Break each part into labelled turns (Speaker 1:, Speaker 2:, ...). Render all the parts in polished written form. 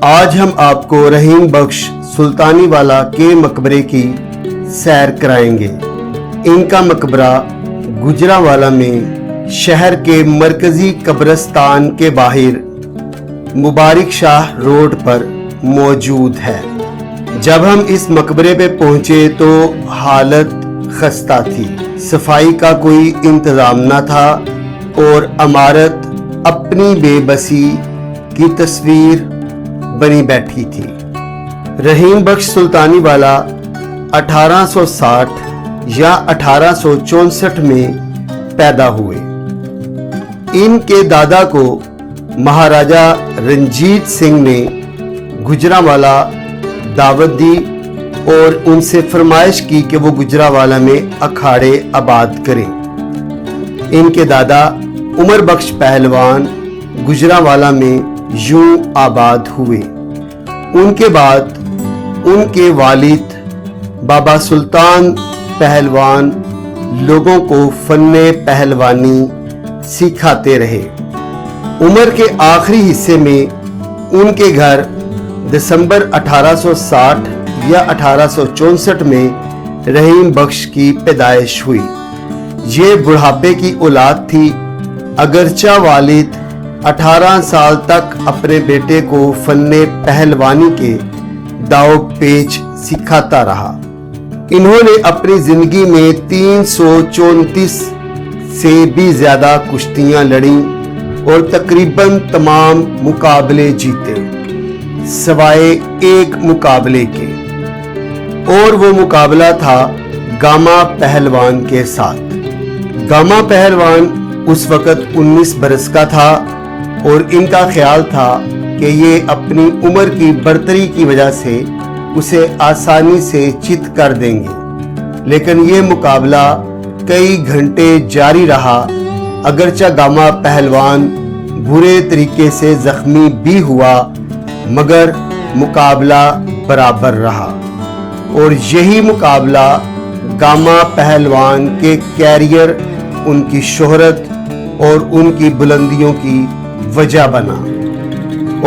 Speaker 1: آج ہم آپ کو رحیم بخش سلطانی والا کے مقبرے کی سیر کرائیں گے۔ ان کا مقبرہ گجرانوالہ میں شہر کے مرکزی قبرستان کے باہر مبارک شاہ روڈ پر موجود ہے۔ جب ہم اس مقبرے پہ پہنچے تو حالت خستہ تھی، صفائی کا کوئی انتظام نہ تھا اور عمارت اپنی بے بسی کی تصویر بنی بیٹھی تھی۔ رحیم بخش سلطانی والا 1860 یا 1864 میں پیدا ہوئے۔ ان کے دادا کو مہاراجہ رنجیت سنگھ نے گجرانوالہ دعوت دی اور ان سے فرمائش کی کہ وہ گجرانوالہ میں اکھاڑے آباد کریں۔ ان کے دادا عمر بخش پہلوان گجرانوالہ میں یوں آباد ہوئے۔ ان کے بعد ان کے والد بابا سلطان پہلوان لوگوں کو فن پہلوانی سکھاتے رہے۔ عمر کے آخری حصے میں ان کے گھر دسمبر 1860 یا 1864 میں رحیم بخش کی پیدائش ہوئی۔ یہ بڑھاپے کی اولاد تھی، اگرچہ والد 18 سال تک اپنے بیٹے کو فن پہلوانی کے داؤ پیچ سکھاتا رہا۔ انہوں نے اپنی زندگی میں 334 سے بھی زیادہ کشتیاں لڑیں اور تقریباً تمام مقابلے جیتے سوائے ایک مقابلے کے، اور وہ مقابلہ تھا گاما پہلوان کے ساتھ۔ گاما پہلوان اس وقت 19 برس کا تھا اور ان کا خیال تھا کہ یہ اپنی عمر کی برتری کی وجہ سے اسے آسانی سے چت کر دیں گے، لیکن یہ مقابلہ کئی گھنٹے جاری رہا۔ اگرچہ گاما پہلوان برے طریقے سے زخمی بھی ہوا مگر مقابلہ برابر رہا، اور یہی مقابلہ گاما پہلوان کے کیریئر، ان کی شہرت اور ان کی بلندیوں کی وجہ بنا۔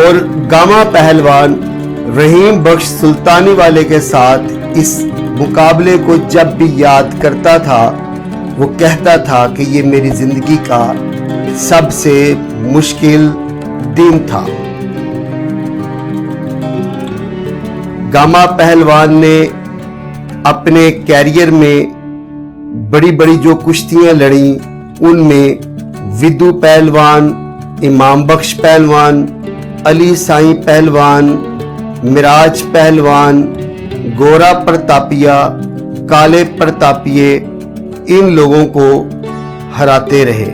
Speaker 1: اور گاما پہلوان رحیم بخش سلطانی والے کے ساتھ اس مقابلے کو جب بھی یاد کرتا تھا وہ کہتا تھا کہ یہ میری زندگی کا سب سے مشکل دن تھا۔ گاما پہلوان نے اپنے کیریئر میں بڑی بڑی جو کشتیاں لڑیں ان میں ودو پہلوان، امام بخش پہلوان، علی سائیں پہلوان، مراج پہلوان، گورا پرتاپیہ، کالے پرتاپیے ان لوگوں کو ہراتے رہے،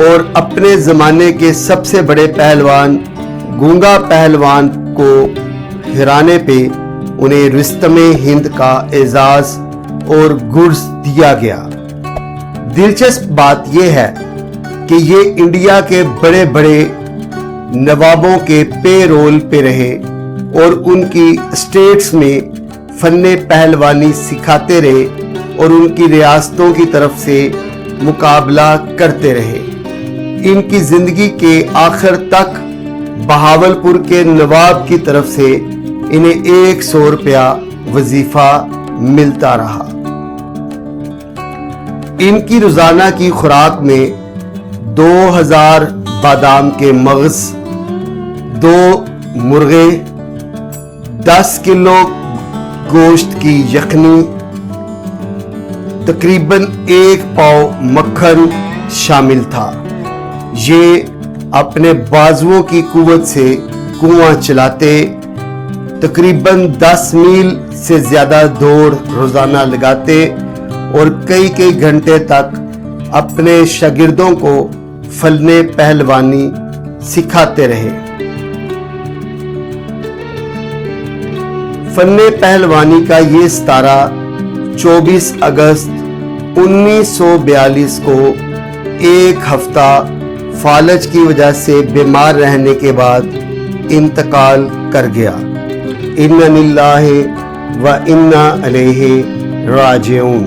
Speaker 1: اور اپنے زمانے کے سب سے بڑے پہلوان گونگا پہلوان کو ہرانے پہ انہیں رستم ہند کا اعزاز اور گرز دیا گیا۔ دلچسپ بات یہ ہے کہ یہ انڈیا کے بڑے بڑے نوابوں کے پے رول پہ رہے اور ان کی اسٹیٹس میں فن پہلوانی سکھاتے رہے اور ان کی ریاستوں کی طرف سے مقابلہ کرتے رہے۔ ان کی زندگی کے آخر تک بہاولپور کے نواب کی طرف سے انہیں 100 روپیہ وظیفہ ملتا رہا۔ ان کی روزانہ کی خوراک میں 2000 بادام کے مغز، 2 مرغے، 10 کلو گوشت کی یخنی، تقریباً 1 پاؤ مکھن شامل تھا۔ یہ اپنے بازوؤں کی قوت سے کنواں چلاتے، تقریباً 10 میل سے زیادہ دوڑ روزانہ لگاتے اور کئی گھنٹے تک اپنے شاگردوں کو فن پہلوانی سکھاتے رہے۔ فن پہلوانی کا یہ ستارہ 24 اگست 1942 کو ایک ہفتہ فالج کی وجہ سے بیمار رہنے کے بعد انتقال کر گیا۔ انا للہ و انا الیہ راجعون۔